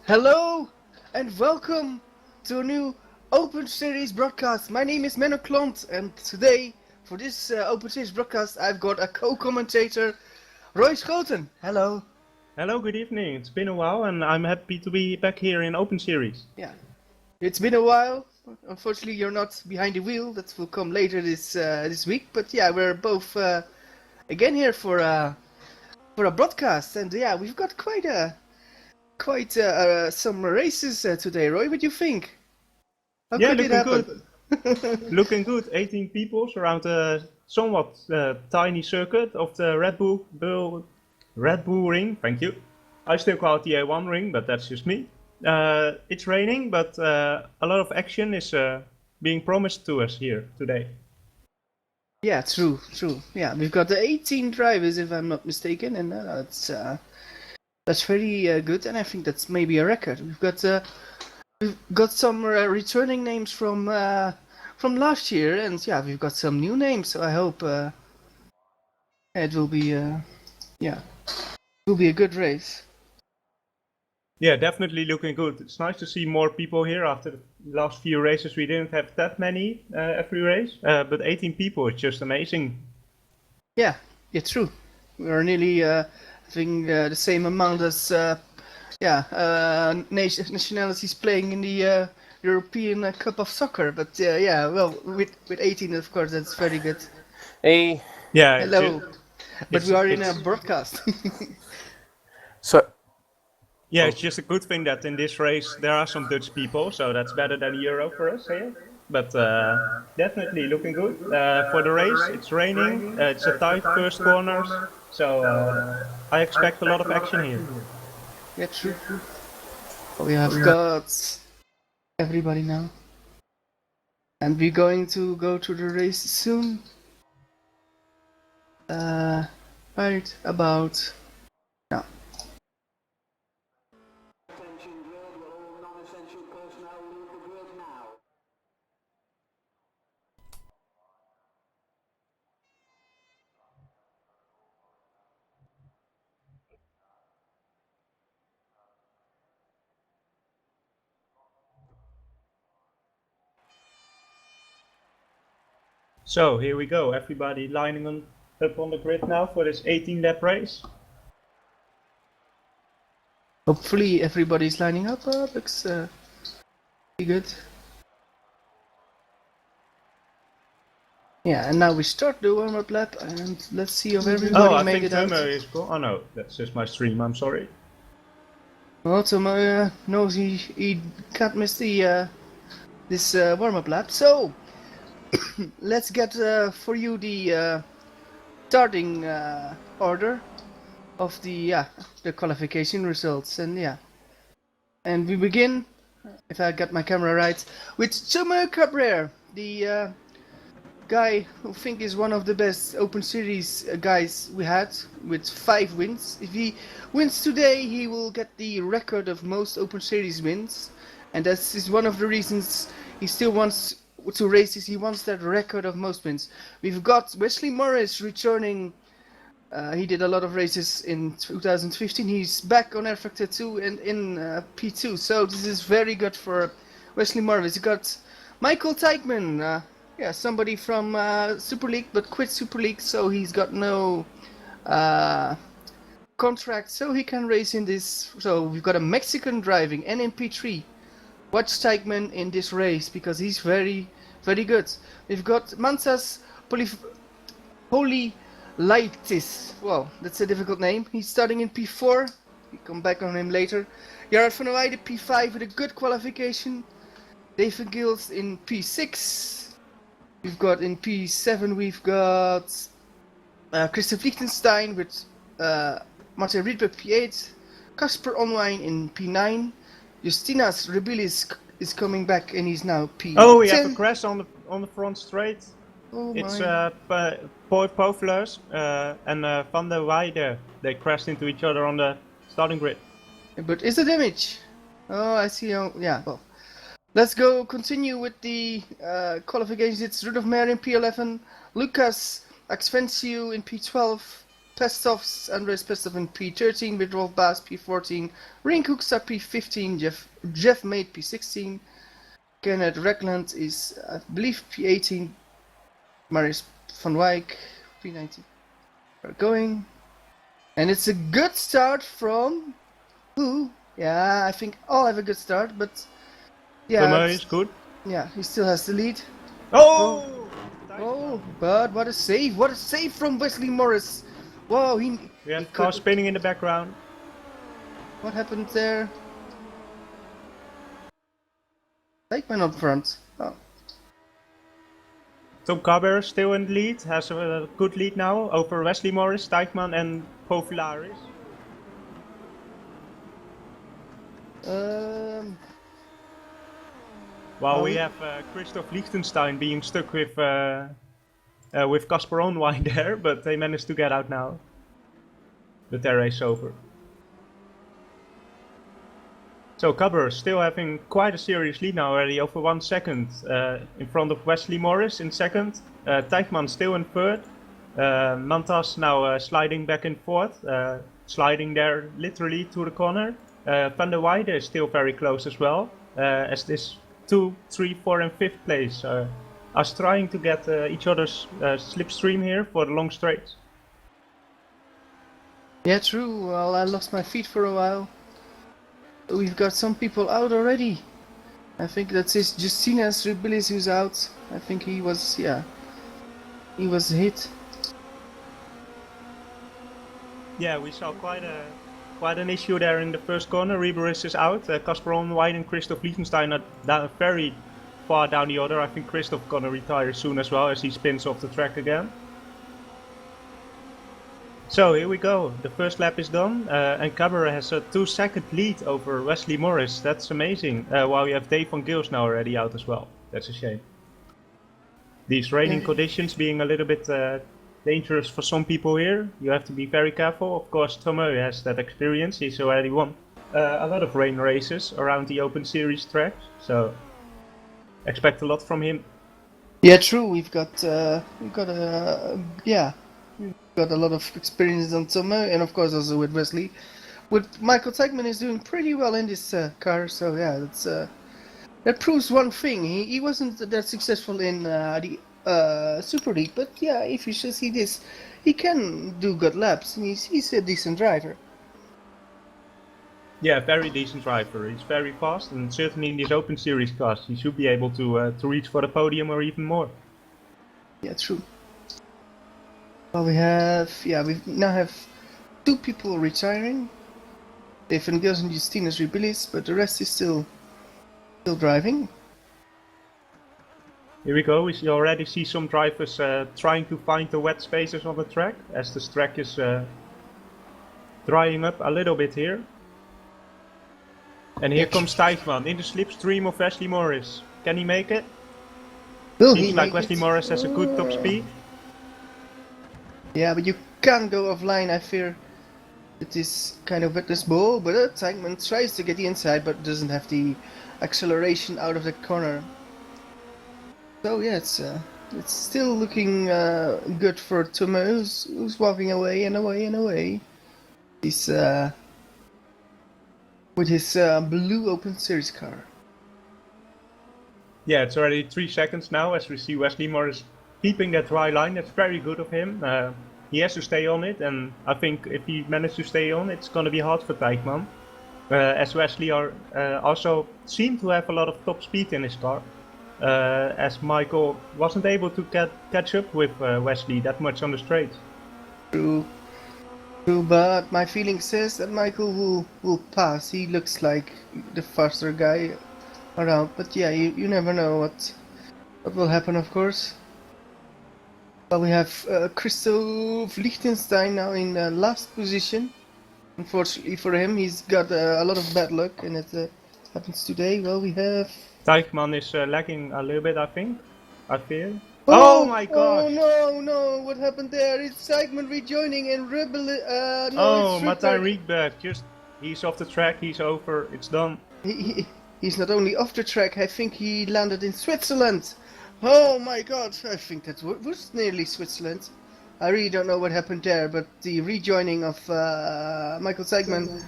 Hello and welcome to a new Open Series broadcast. My name is Menno Klont, and today for this Open Series broadcast I've got a co-commentator, Schroten. Hello. Hello, good evening. It's been a while and I'm happy to be back here in Open Series. Yeah, it's been a while. Unfortunately, you're not behind the wheel. That will come later this week. But yeah, we're both again here for a broadcast, and yeah, we've got quite some races today. Roy, what do you think? How Yeah, could it looking happen? good. Looking good. 18 people around a somewhat tiny circuit of the Red Bull ring. Thank you. I still call it the A1 ring, but that's just me. It's raining, but a lot of action is being promised to us here today. Yeah, true. Yeah, we've got the 18 drivers, if I'm not mistaken, and that's very good, and I think that's maybe a record. We've got some returning names from last year, and yeah, we've got some new names. So I hope it will be it will be a good race. Yeah, definitely looking good. It's nice to see more people here after the last few races. We didn't have that many every race, but 18 people is just amazing. Yeah, true. We are nearly having the same amount as nationalities playing in the European Cup of Soccer. But yeah, well, with 18, of course, that's very good. Hey. Yeah. Hello. But we are in a broadcast. Yeah, it's just a good thing that in this race there are some Dutch people, so that's better than Euro for us here. But definitely looking good. For the race, it's raining, it's a tight first corners, so I expect a lot of action here. Yeah, true. We have got everybody now. And we're going to go to the race soon. Right about now. So here we go, everybody lining up on the grid now for this 18-lap race. Hopefully everybody's lining up. Looks pretty good. Yeah, and now we start the warm-up lap, and let's see if everybody made it out. Tomo is cool. Oh no, that's just my stream, I'm sorry. Well, Tomo knows he can't miss the this warm-up lap, so let's get for you the starting order of the qualification results, and and we begin, if I got my camera right, with Tomo Cabrera, the guy who I think is one of the best Open Series guys we had, with 5 wins. If he wins today, he will get the record of most Open Series wins, and that is one of the reasons he still wants to race. He wants that record of most wins. We've got Wesley Morris returning. He did a lot of races in 2015. He's back on Air Factor 2 and in P2, so this is very good for Wesley Morris. You got Michael Teichmann, somebody from Super League, but quit Super League, so he's got no contract, so he can race in this. So we've got a Mexican driving and in P3. Watch Teichmann in this race because he's very, very good. We've got Mansas Polylaitis. Well, that's a difficult name. He's starting in P4. We'll come back on him later. Gerard van der Weijden P5 with a good qualification. David Gills in P6. We've got in P7, we've got Christoph Liechtenstein with Martin Riedberg P8. Kasper Onwijn in P9. Justinas Rebilis is coming back and he's now P10. Oh, we have a crash on the front straight. Oh it's Povlers and Van der Weijden. They crashed into each other on the starting grid. But is it damage? Oh, I see. Yeah, well. Let's continue with the qualifications. It's Rudolf Meyer in P11, Lucas Axvenciu in P12, Pestov's Andres Pestov in P13 with Rolf Bass P14, Ring Hoekstra P15, Jeff Mate P16, Kenneth Reckland is, I believe, P18, Marius van Wijk P19. We're going, and it's a good start from who? Yeah, I think all have a good start, but yeah, Tomo is good. Yeah, he still has the lead. Oh! Oh, but what a save! What a save from Wesley Morris! Whoa, We have car spinning in the background. What happened there? Teichmann up front. Oh. Tom Cabber still in the lead, has a good lead now over Wesley Morris, Teichmann and Povelaris. While we have Christoph Liechtenstein being stuck with Casper Onwine there, but they managed to get out now. But their race over. So Cabber still having quite a serious lead now already, over 1 second in front of Wesley Morris in second. Teichmann still in third. Mantas now sliding back and forth, sliding there literally to the corner. Van der Weide is still very close as well, as this 2, 3, 4 and 5th place are trying to get each other's slipstream here for the long straights. Yeah, true. Well, I lost my feet for a while. We've got some people out already. I think that's Justinas Rubilis who's out. I think he was, yeah, he was hit. Yeah, we saw quite an issue there in the first corner. Riberis is out. Casper Onwine and Christoph Liechtenstein are very far down the other. I think Christoph gonna retire soon as well as he spins off the track again. So here we go. The first lap is done, and Cabber has a 2-second lead over Wesley Morris. That's amazing. While we have Dave van Gils now already out as well. That's a shame. These raining conditions being a little bit dangerous for some people here. You have to be very careful. Of course, Tomo has that experience. He's already won a lot of rain races around the Open Series track, so expect a lot from him. Yeah, true. We've got a lot of experience on Tomo, and of course also with Wesley. With Michael Teichmann is doing pretty well in this car, so yeah, that proves one thing. He wasn't that successful in the Super League, but yeah, if you should see this, he can do good laps, and he's a decent driver. Yeah, very decent driver. He's very fast, and certainly in these Open Series cars, he should be able to reach for the podium or even more. Yeah, true. Well, we now have 2 people retiring. Dave van Gils and Justinas Rubilis, but the rest is still driving. Here we go. We already see some drivers trying to find the wet spaces on the track, as the track is drying up a little bit here. And here comes Teichmann in the slipstream of Wesley Morris. Can he make it? Seems like Wesley Morris has a good top speed. Yeah, but you can't go offline, I fear. It is kind of wetness ball, but Teichmann tries to get the inside, but doesn't have the acceleration out of the corner. So yeah, it's still looking good for Tomo, who's walking away and away and away. He's with his blue Open Series car. Yeah, it's already 3 seconds now as we see Wesley Morris keeping that dry line. That's very good of him. He has to stay on it, and I think if he manages to stay on, it's going to be hard for Teichmann. As Wesley also seemed to have a lot of top speed in his car. As Michael wasn't able to catch up with Wesley that much on the straight. True, but my feeling says that Michael will pass. He looks like the faster guy around, but yeah, you never know what will happen, of course. Well, we have Christoph Liechtenstein now in last position. Unfortunately for him, he's got a lot of bad luck, and it happens today. Well, we have... Teichmann is lagging a little bit, I think. I fear. Oh my god! Oh no! What happened there? It's Teichmann rejoining and Martijn Rietberg, he's off the track, he's over, it's done. He's not only off the track, I think he landed in Switzerland. Oh my god, I think that was nearly Switzerland. I really don't know what happened there, but the rejoining of Michael Segman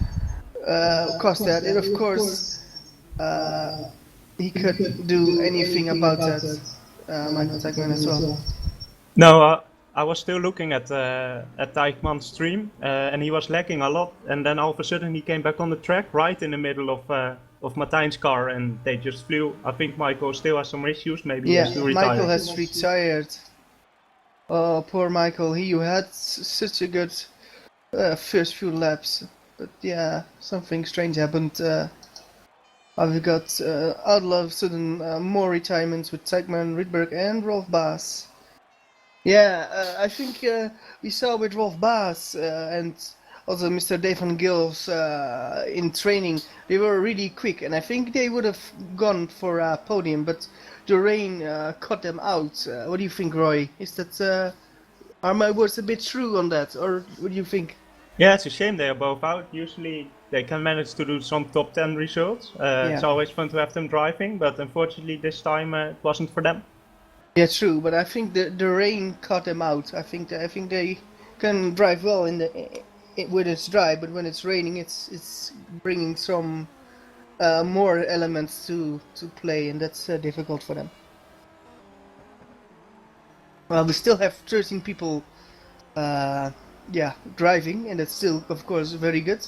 caused that. And of course, he couldn't do anything about that, Michael Segman as well. No, I was still looking at Tijkman's stream, and he was lagging a lot. And then all of a sudden he came back on the track right in the middle of Martijn's car, and they just flew. I think Michael still has some issues. Maybe he has to retire. Michael has retired. Oh, poor Michael. He had such a good first few laps, but yeah, something strange happened. We've got all of a sudden more retirements with Segman, Rydberg, and Rolf Baas. Yeah, I think we saw with Rolf Baas and also Mr. Dave van Gils in training, they were really quick, and I think they would have gone for a podium, but the rain cut them out. What do you think, Roy? Is that are my words a bit true on that, or what do you think? Yeah, it's a shame they are both out. Usually they can manage to do some top 10 results. It's always fun to have them driving, but unfortunately this time it wasn't for them. Yeah, true, but I think the rain cut them out. I think they can drive well when it's dry, but when it's raining, it's bringing some more elements to play, and that's difficult for them. Well, we still have 13 people, driving, and that's still, of course, very good.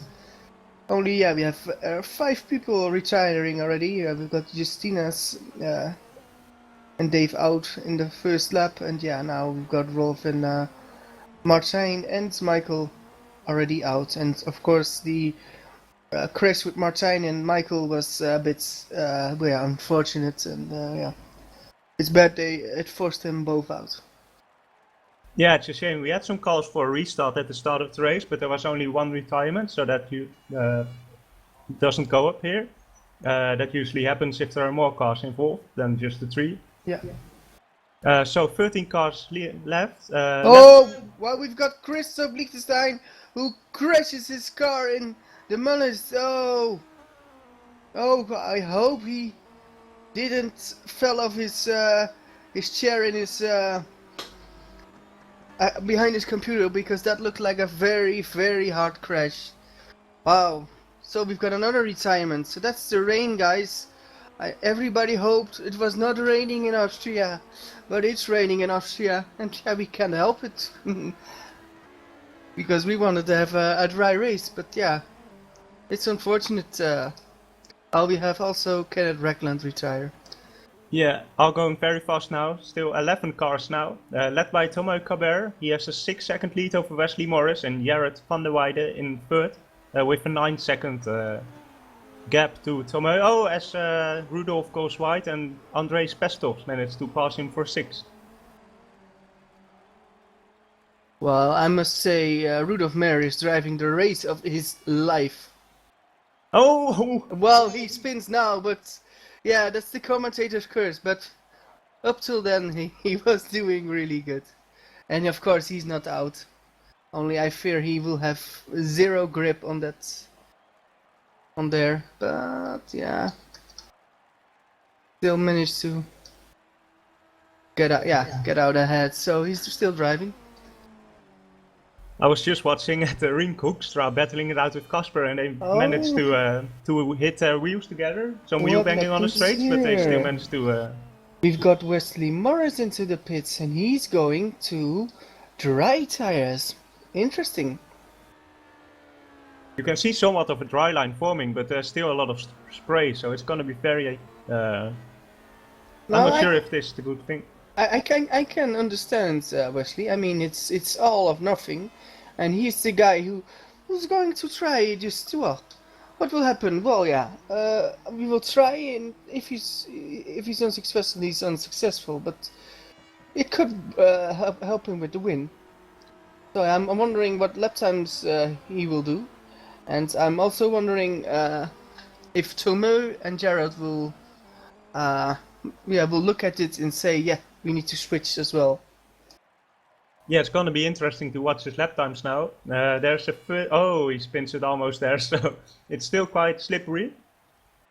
Only, we have 5 people retiring already. We've got Justina's and Dave out in the first lap, and now we've got Rolf and Martijn and Michael already out. And of course, the crash with Martijn and Michael was a bit, unfortunate, and it's bad it forced them both out. Yeah, it's a shame. We had some calls for a restart at the start of the race, but there was only one retirement, so that doesn't go up here. That usually happens if there are more cars involved than just the 3. Yeah. So 13 cars left. Well, we've got Christoph Liechtenstein who crashes his car in the Mullers. Oh, I hope he didn't fell off his chair in his behind his computer, because that looked like a very, very hard crash. Wow. So we've got another retirement. So that's the rain, guys. Everybody hoped it was not raining in Austria, but it's raining in Austria, and we can't help it. Because we wanted to have a dry race, but it's unfortunate. We have also Kenneth Reckland retire. Yeah, all going very fast now. Still 11 cars now, led by Tomo Cabert. He has a 6-second lead over Wesley Morris and Jared van der Weijden in third, with a 9-second gap to Tomo. Oh, as Rudolf goes wide and Andres Pestovs managed to pass him for 6th. Well, I must say, Rudolf Mehr is driving the race of his life. Oh! Well, he spins now, but that's the commentator's curse. But up till then, he was doing really good. And of course, he's not out. Only I fear he will have 0 grip on that. On there, but still managed to get out ahead. So he's still driving. I was just watching at the Ring Hoekstra battling it out with Casper, and they managed to hit their wheels together. Some wheel banging on the straights, but they still managed to. We've got Wesley Morris into the pits, and he's going to dry tires. Interesting. You can see somewhat of a dry line forming, but there's still a lot of spray, so it's going to be very. I'm not sure if this is a good thing. I can understand Wesley. I mean, it's all of nothing, and he's the guy who's going to try just what will happen? Well, we will try, and if he's unsuccessful, he's unsuccessful, but it could help him with the win. So I'm wondering what lap times he will do. And I'm also wondering if Tomo and Jared will look at it and say, we need to switch as well. Yeah, it's going to be interesting to watch his lap times now. There's he spins it almost there, so it's still quite slippery.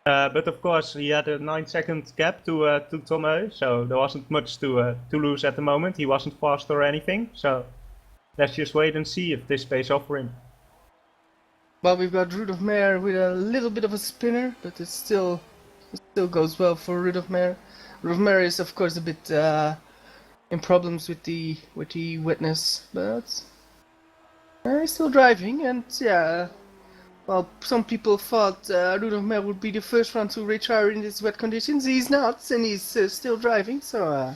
But of course, he had a 9-second gap to Tomo, so there wasn't much to lose at the moment. He wasn't fast or anything, so let's just wait and see if this pays off for him. Well, we've got Rudolf Meyer with a little bit of a spinner, but it still goes well for Rudolf Meyer. Rudolf Meyer is of course a bit in problems with the witness, but he's still driving, and yeah. Well, some people thought Rudolf Meyer would be the first one to retire in these wet conditions. He's not, and he's still driving. So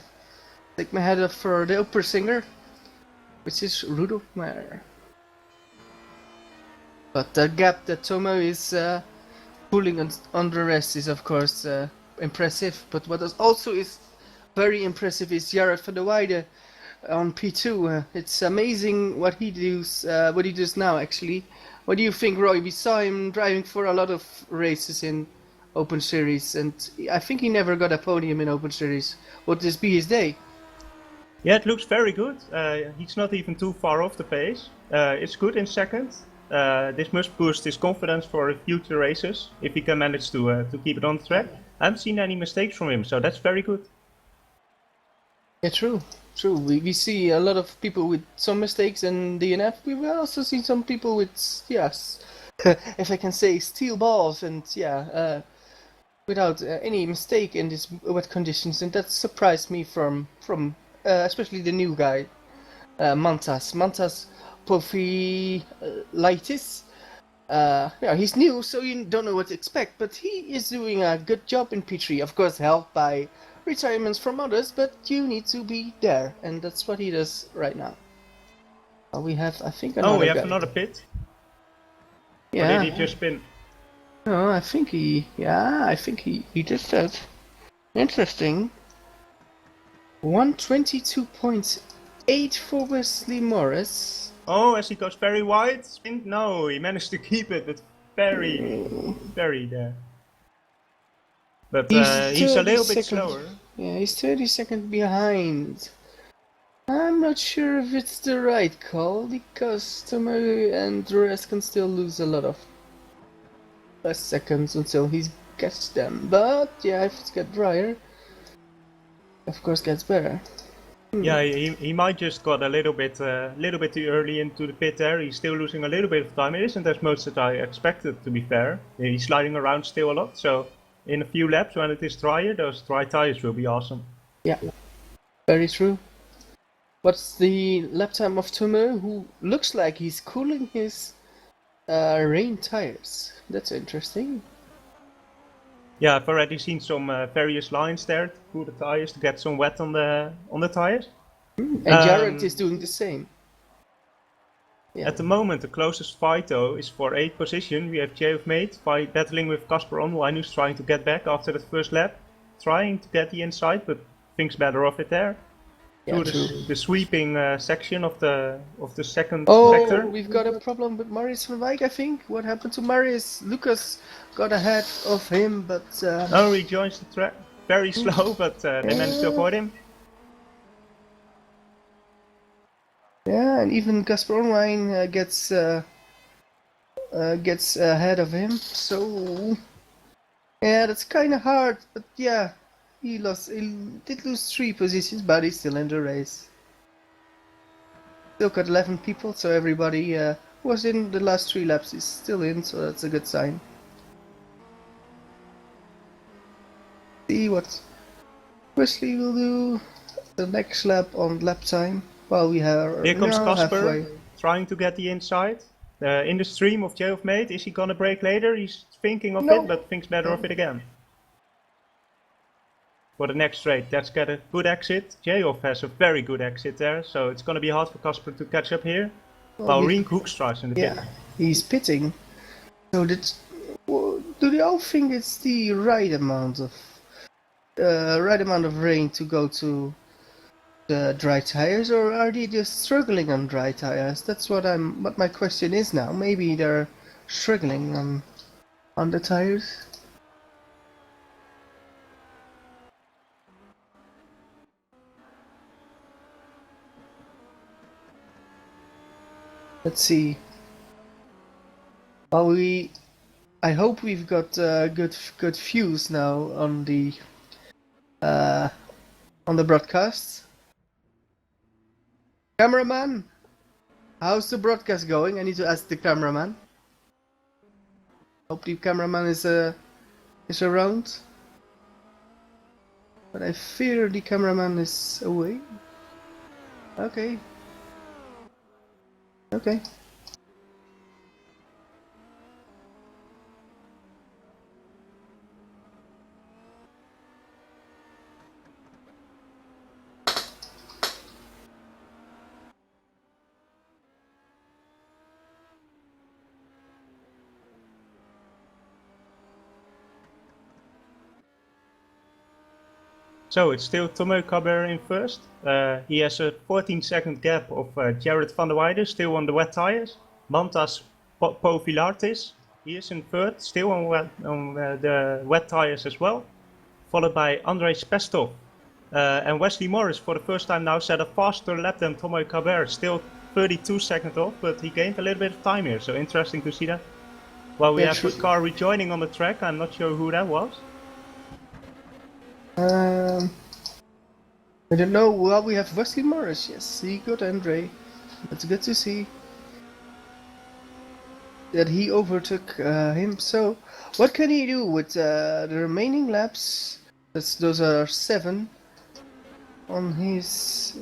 take my head off for the opera singer, which is Rudolf Meyer. But the gap that Tomo is pulling on the rest is of course impressive. But what is also is very impressive is Jared van der Weijden on P2. It's amazing what he does now actually. What do you think, Roy? We saw him driving for a lot of races in Open Series, and I think he never got a podium in Open Series. Would this be his day? Yeah, it looks very good. He's not even too far off the pace. It's good in second. This must boost his confidence for future races if he can manage to keep it on track. I haven't seen any mistakes from him, so that's very good. Yeah, true. We see a lot of people with some mistakes in DNF. We've also seen some people with, yes, if I can say, steel balls and without any mistake in these wet conditions, and that surprised me from especially the new guy, Mantas Pofilitis. He's new, so you don't know what to expect, but he is doing a good job in P3, of course helped by retirements from others, but you need to be there, and that's what he does right now. We have, I think, another guy. Another pit? Yeah. Or did he just spin? No, I think he did that. Interesting. 122.8 for Wesley Morris. Oh, as he goes very wide, spin? No, he managed to keep it, but very there. But he's a little bit slower. Yeah, he's 30 seconds behind. I'm not sure if it's the right call, because Tomo and the rest can still lose a lot of seconds until he gets them. But yeah, if it gets drier, of course gets better. Yeah, he might just got a little bit too early into the pit there. He's still losing a little bit of time. It isn't as much as I expected, to be fair. He's sliding around still a lot, so in a few laps when it is drier, those dry tires will be awesome. Yeah, very true. What's the lap time of Tomo, who looks like he's cooling his rain tires? That's interesting. Yeah, I've already seen some various lines there to cool the tires to get some wet on the tires. And Jared is doing the same. Yeah. At the moment, the closest fight though is for 8th position. We have Geoff Mate battling with Casper Online, who's trying to get back after the first lap, trying to get the inside, but thinks better of it there. Yeah, the sweeping section of the second sector. sector. We've got a problem with Marius van Wijk, I think. What happened to Marius? Lucas got ahead of him, but he joins the track very slow, but they managed to avoid him. Yeah, and even Casper Online gets ahead of him. So yeah, that's kind of hard. But yeah, he did lose 3 positions, but he's still in the race. Still got 11 people, so everybody who was in the last 3 laps is still in. So that's a good sign. See what Wesley will do the next lap on lap time. While we have Here comes Casper, halfway. trying to get the inside. In the stream of Geoff Mate, is he gonna brake later? He's thinking of it, but thinks better of it again. For the next straight, let's get a good exit. Geoff has a very good exit there, so it's gonna be hard for Casper to catch up here. While Reen Hooks tries in the pit. Yeah, he's pitting. So do they all think it's the right amount of rain to go to the dry tires, or are they just struggling on dry tires? That's what my question is now. Maybe they're struggling on the tires. Let's see. Well, I hope we've got good views now on the broadcast. Cameraman, how's the broadcast going? I need to ask the cameraman. Hope the cameraman is around. But I fear the cameraman is away. Okay. Okay. So it's still Tomo Kaber in first. He has a 14-second gap of Jared van der Weijden, still on the wet tires. Mantas Povilartis, he is in third, still on the wet tires as well. Followed by Andrei Pestov. And Wesley Morris, for the first time now, set a faster lap than Tomo Kaber. Still 32 seconds off, but he gained a little bit of time here, so interesting to see that. While we have his car rejoining on the track, I'm not sure who that was. I don't know. Well, we have Wesley Morris. Yes, see, good Andre. That's good to see that he overtook him. So, what can he do with the remaining laps? Those are 7 on his.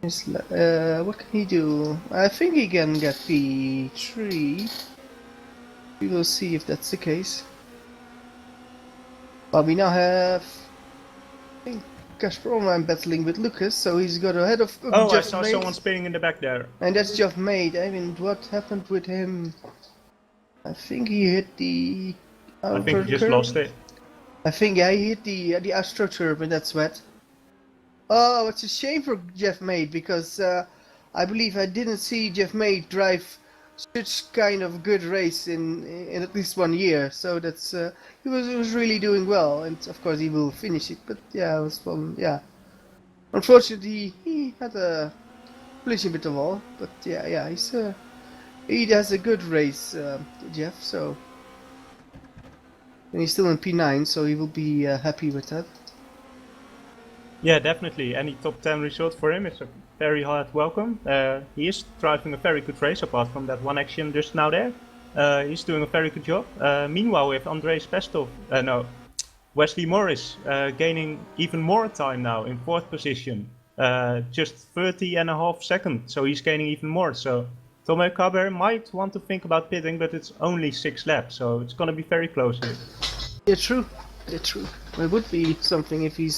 What can he do? I think he can get P3. We will see if that's the case. But we now have, I think, Casper Online battling with Lucas, so he's got ahead of Oh, Jeff I saw Maid. someone spinning in the back there. And that's Jeff Maid. I mean, what happened with him? I think he hit the I think he just curve. lost it. I think, yeah, he hit the AstroTurf, and that's wet. Oh, it's a shame for Jeff Maid, because I believe I didn't see Jeff Maid drive such kind of good race in at least 1 year. So that's he was really doing well, and of course he will finish it. But yeah, it was fun. Yeah, unfortunately he had a collision with the wall. But yeah, he has a good race, Jeff. So and he's still in P9, so he will be happy with that. Yeah, definitely. Any top 10 result for him is a very hard welcome. He is driving a very good race apart from that one action just now there. He's doing a very good job. Meanwhile, we have Andrei Pestov, Wesley Morris gaining even more time now in 4th position. Just 30.5 seconds, so he's gaining even more. So Tomo Kaber might want to think about pitting, but it's only 6 laps, so it's gonna be very close here. Yeah, true. Yeah, true. It would be something if he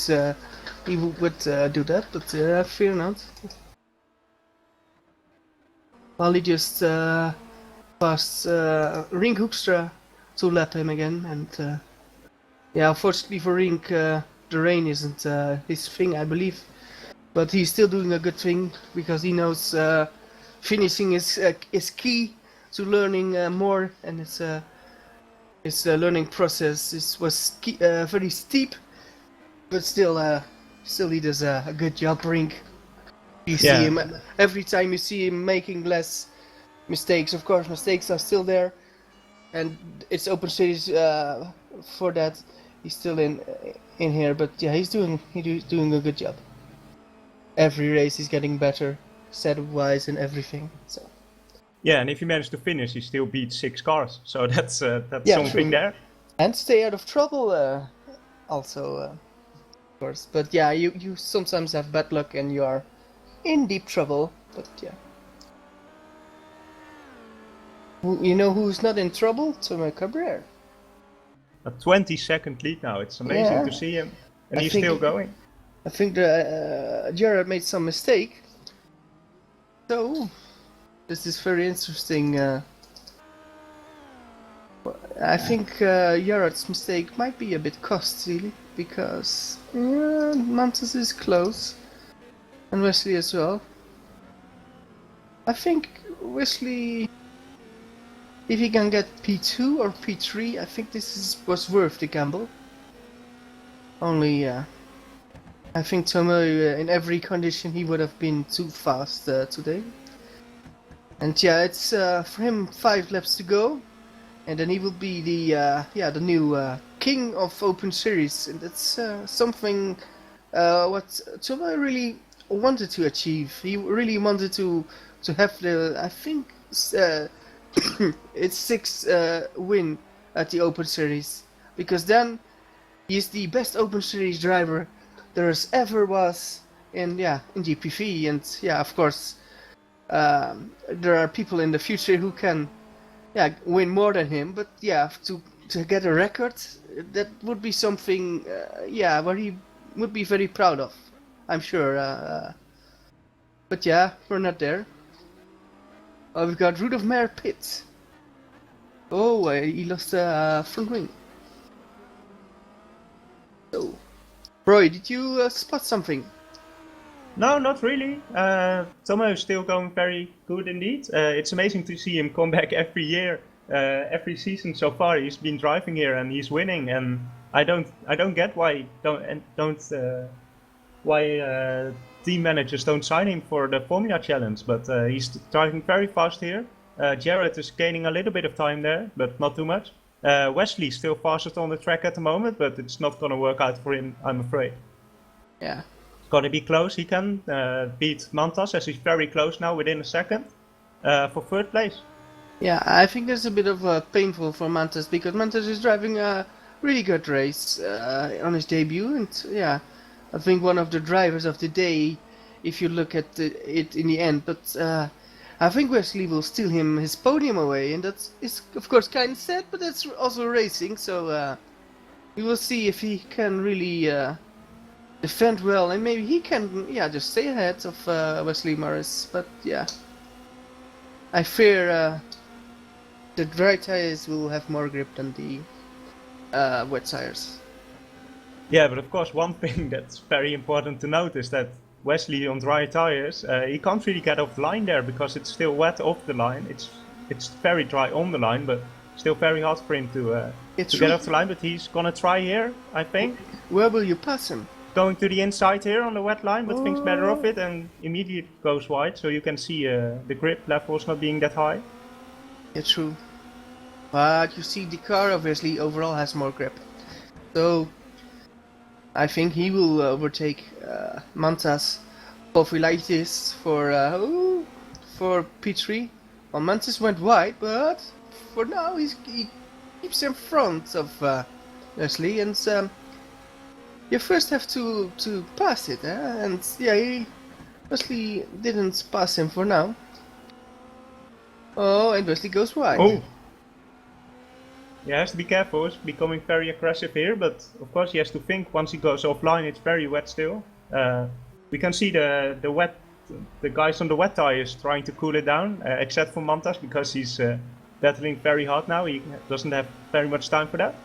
would do that, but I fear not. Well, he just passed Rink Hoekstra to lap him again, and yeah, unfortunately for Rink, the rain isn't his thing, I believe. But he's still doing a good thing, because he knows finishing is key to learning more, and his learning process was very steep, but still he does a good job, Rink. You see him every time you see him making less mistakes. Of course, mistakes are still there, and it's open stage for that. He's still in here, but yeah, he's doing a good job. Every race he's getting better, setup-wise and everything. So. Yeah, and if he managed to finish, he still beats 6 cars, so that's something true. there. And stay out of trouble, also, of course. But yeah, you sometimes have bad luck and you are in deep trouble. But yeah, you know who's not in trouble? Tomo Cabrera. A 20-second lead now. It's amazing to see him, and he's still going. I think Jared made some mistake. So. This is very interesting. I think Jared's mistake might be a bit costly, because Mantas is close, and Wesley as well. I think Wesley, if he can get P2 or P3, I think was worth the gamble. Only, I think Tomo, in every condition, he would have been too fast today. And yeah, it's for him 5 laps to go, and then he will be the new king of Open Series, and that's something what Tomo really wanted to achieve. He really wanted to have the, I think, it's sixth win at the Open Series, because then he's the best Open Series driver there's ever was in GPV, and of course there are people in the future who can win more than him, but to get a record, that would be something where he would be very proud of, I'm sure. But we're not there. Oh, we've got Root of Mare Pit. Oh, he lost front wing. So, Roy, did you spot something? No, not really. Tomo is still going very good indeed. It's amazing to see him come back every year, every season so far. He's been driving here and he's winning, and I don't get why team managers don't sign him for the Formula Challenge. But he's driving very fast here. Jared is gaining a little bit of time there, but not too much. Wesley's still fastest on the track at the moment, but it's not gonna work out for him, I'm afraid. Yeah. Gotta be close. He can beat Mantas, as he's very close now, within a second, for third place. Yeah, I think that's a bit of painful for Mantas, because Mantas is driving a really good race on his debut, and I think one of the drivers of the day, if you look at it in the end. But I think Wesley will steal him his podium away, and that is of course kind of sad, but that's also racing. So we will see if he can really defend well, and maybe he can just stay ahead of Wesley Morris. But I fear the dry tires will have more grip than the wet tires. Yeah, but of course one thing that's very important to note is that Wesley on dry tires, he can't really get off the line there because it's still wet off the line. It's very dry on the line, but still very hard for him to get off the line. But he's gonna try here, I think. Where will you pass him? Going to the inside here on the wet line, but thinks better of it and immediately goes wide. So you can see the grip levels not being that high. Yeah, true. But you see, the car obviously overall has more grip. So I think he will overtake Mantas. Hopefully like this for P3. Well, Mantas went wide, but for now he keeps in front of Wesley, and you first have to pass it, and Wesley didn't pass him for now. Oh, and Wesley goes wide. Oh! He has to be careful, he's becoming very aggressive here, but of course he has to think once he goes offline it's very wet still. We can see the guys on the wet tires trying to cool it down, except for Mantas, because he's battling very hard now. He doesn't have very much time for that.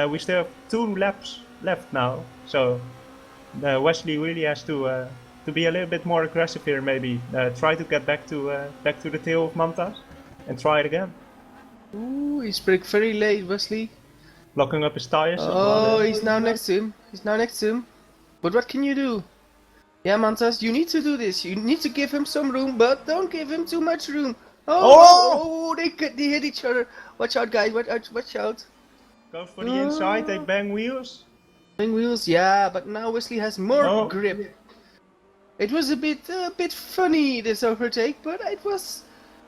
We still have 2 laps left now, so Wesley really has to be a little bit more aggressive here, maybe. Try to get back to the tail of Mantas and try it again. Ooh, he's braked very late, Wesley. Locking up his tires. Oh, he's now next to him. But what can you do? Yeah, Mantas, you need to do this. You need to give him some room, but don't give him too much room. Oh! They hit each other. Watch out, guys. Watch out. Goes for the inside. They bang wheels. Bang wheels, yeah. But now Wesley has more grip. It was a bit funny, this overtake, but it was.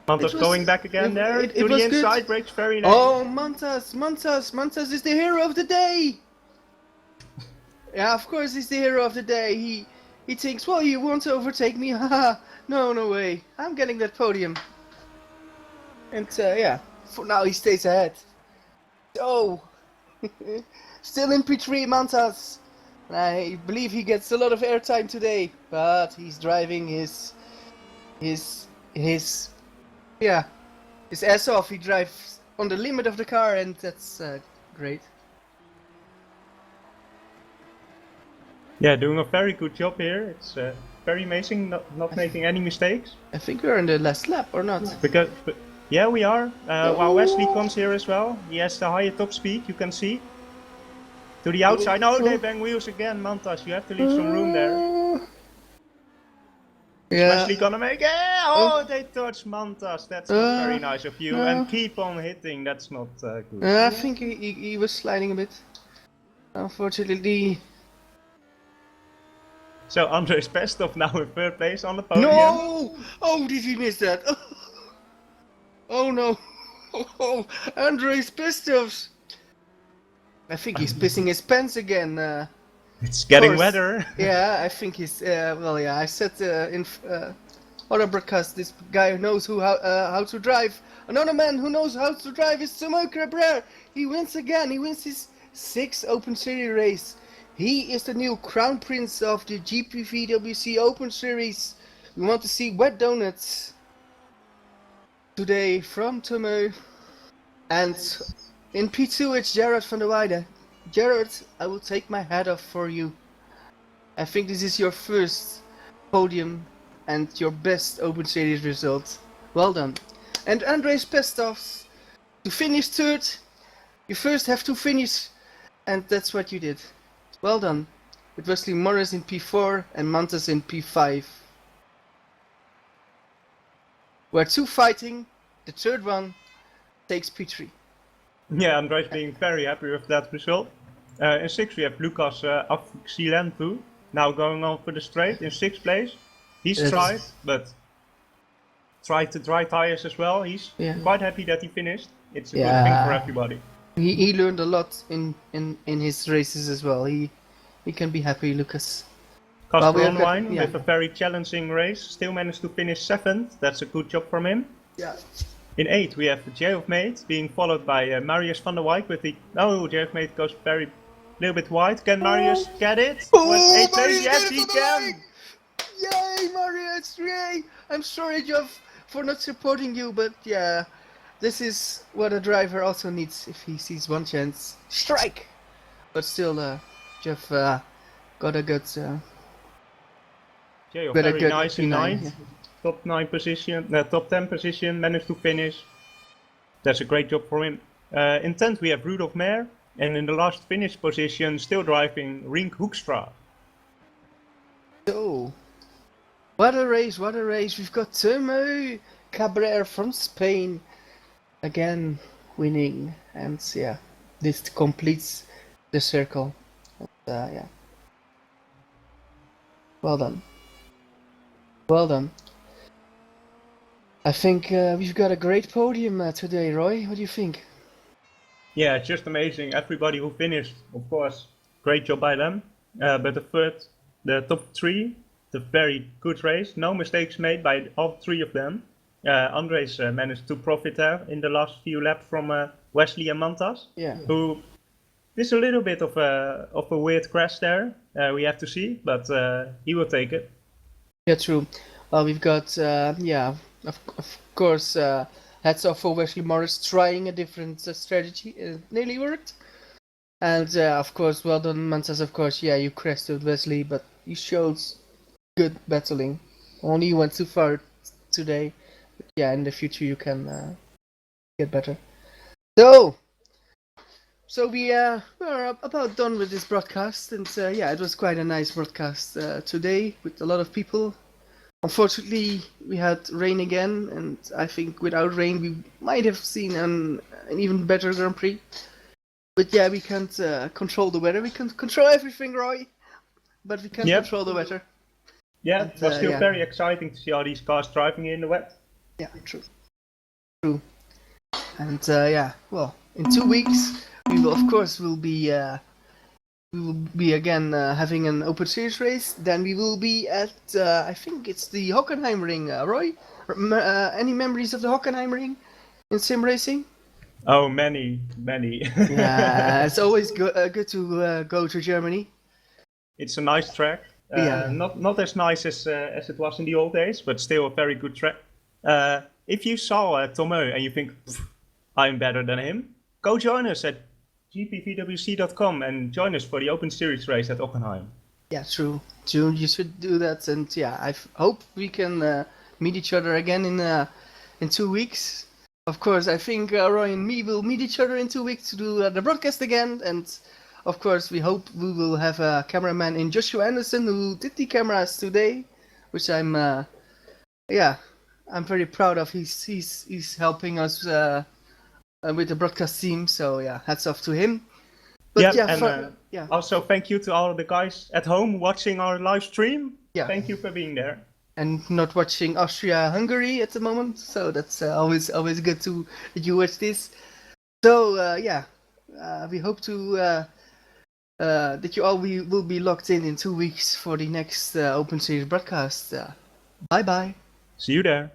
Mantas going back again there. It to was the inside, good. brakes very late. Oh, Mantas is the hero of the day. Yeah, of course he's the hero of the day. He thinks, well, you want to overtake me? Haha, no way. I'm getting that podium. And for now he stays ahead. So, still in P3, Mantas. I believe he gets a lot of airtime today, but he's driving his ass off. He drives on the limit of the car, and that's great. Yeah, doing a very good job here. It's very amazing, not making any mistakes. I think we're in the last lap, or not? Yeah, we are. While Wesley comes here as well. He has the higher top speed, you can see. To the outside. No, they bang wheels again, Mantas. You have to leave some room there. Yeah. Wesley gonna make it. Oh, they touch Mantas. That's not very nice of you. And keep on hitting. That's not good. I think he was sliding a bit. Unfortunately. So Andres Pestov now in third place on the podium. No! Oh, did he miss that? Oh no! Oh, Andres Pistovs! I think he's pissing his pants again. It's getting course. wetter. Yeah, I think he's. Well, yeah, I said in other broadcast, this guy knows how to drive. Another man who knows how to drive is Samuel Cabrera. He wins again. He wins his 6th Open Series race. He is the new crown prince of the GPVWC Open Series. We want to see wet donuts today from Tomo. And in P2 it's Jared van der Weide. Jared, I will take my hat off for you. I think this is your first podium and your best Open Series result. Well done. And Andres Pestovs, to finish third, you first have to finish, and that's what you did. Well done. With Wesley Morris in P4 and Mantas in P5. We're 2 fighting, the third one takes P3. Yeah, Andres being very happy with that result. In 6th we have Lucas Afxilentu, now going on for the straight in 6th place. He's tried, but tried to dry tires as well. He's quite happy that he finished. It's a good thing for everybody. He learned a lot in his races as well. He can be happy, Lucas. Casper Online with a very challenging race, still managed to finish 7th. That's a good job from him. Yeah. In 8th we have J of Mate being followed by Marius van der Wijk with the... Oh, J of Mate goes very little bit wide. Can Marius get it? Oh, Marius, yes, he can! Yay, Marius! Yay! I'm sorry, Jeff, for not supporting you, but yeah, this is what a driver also needs if he sees one chance. Strike! But still, Jeff got a good... J of very nice in 9th. Yeah. Top 9 position, top 10 position, managed to finish. That's a great job for him. In 10th we have Rudolf Meer, and in the last finish position, still driving Rink Hoekstra. So, what a race, what a race. We've got Samuel Cabrera from Spain again winning, and yeah, this completes the circle. Yeah. Well done. Well done. I think we've got a great podium today, Roy. What do you think? Yeah, it's just amazing. Everybody who finished, of course, great job by them. But the top 3, the very good race. No mistakes made by all 3 of them. Andres managed to profit there in the last few laps from Wesley and Mantas. Yeah. Who there's a little bit of a weird crash there. We have to see, but he will take it. Yeah, true. Well, we've got of course, hats off for Wesley Morris trying a different strategy. It nearly worked. And of course, well done, Mantas. Of course, yeah, you crashed with Wesley, but you showed good battling. Only you went too far today. But yeah, in the future you can get better. So we are about done with this broadcast, and yeah, it was quite a nice broadcast today with a lot of people. Unfortunately, we had rain again, and I think without rain we might have seen an even better Grand Prix. But yeah, we can't control the weather. We can control everything, Roy, but we can't control the weather. Yeah, it was still very exciting to see all these cars driving in the wet. Yeah, true. And yeah, well, in 2 weeks we will, of course, we will be again having an Open Series race. Then we will be at, I think it's the Hockenheim Ring, Roy? Any memories of the Hockenheim Ring in sim racing? Oh, many. Yeah, it's always good to go to Germany. It's a nice track. Not as nice as it was in the old days, but still a very good track. If you saw Tomo and you think, I'm better than him, go join us at GPVWC.com and join us for the Open Series race at Hockenheim. Yeah, true. June, you should do that, and yeah, I hope we can meet each other again in 2 weeks. Of course, I think Roy and me will meet each other in 2 weeks to do the broadcast again, and of course, we hope we will have a cameraman in Joshua Anderson who did the cameras today, which I'm very proud of. He's helping us with the broadcast team, so yeah, hats off to him. But yeah, and yeah, also thank you to all the guys at home watching our live stream. yeah, Thank you for being there. and not watching Austria Hungary at the moment, so that's always good to that you watch this. So yeah, we hope to that you all will be locked in 2 weeks for the next Open Series broadcast. Bye bye. See you there.